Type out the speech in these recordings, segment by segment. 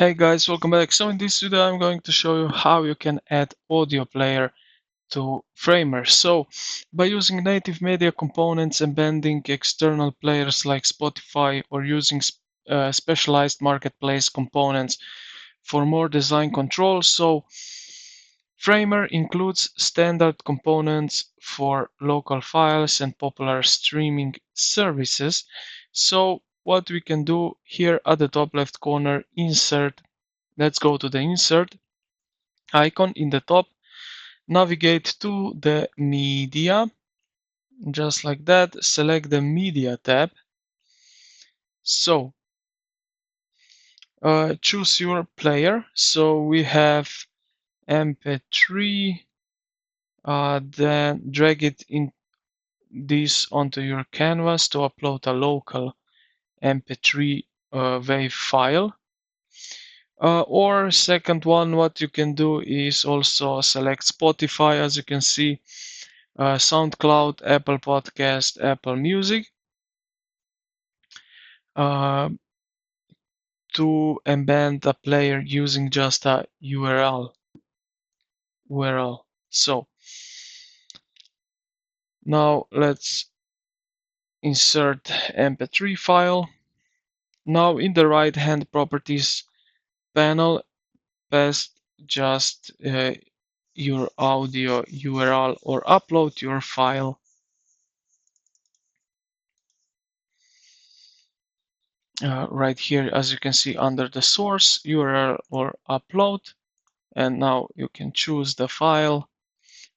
Hey guys, welcome back. So in this video I'm going to show you how you can add audio player to Framer. So by using native media components, embedding external players like Spotify, or using specialized marketplace components for more design control. So Framer includes standard components for local files and popular streaming services. So what we can do here at the top left corner, insert. Let's go to the insert icon in the top, navigate to the media, just like that, select the media tab. So choose your player. So we have MP3, then drag it in this onto your canvas to upload a local MP3 wave file. Or second one, what you can do is also select Spotify, as you can see, SoundCloud, Apple Podcast, Apple Music, uh, to embed a player using just a URL. So now let's insert MP3 file. Now in the right hand properties panel, paste just your audio URL or upload your file. Right here, as you can see, under the source URL or upload, and now you can choose the file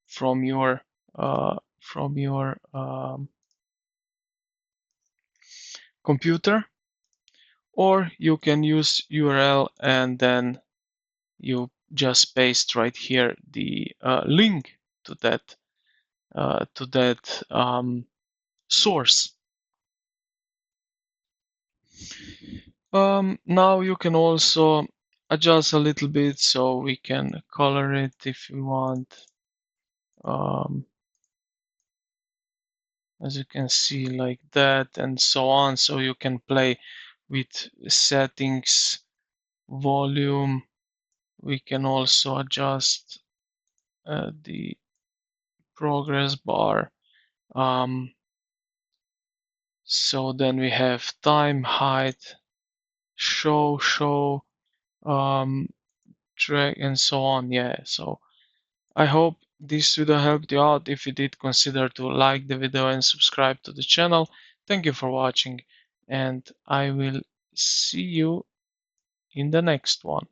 from your computer, or you can use URL and then you just paste right here the link to that source. Now you can also adjust a little bit, so we can color it if you want. As you can see, like that, and so on. So you can play with settings, volume. We can also adjust the progress bar. So then we have time, height, show, drag, and so on. Yeah, so I hope this video helped you out. If you did, consider to like the video and subscribe to the channel. Thank you for watching, and I will see you in the next one.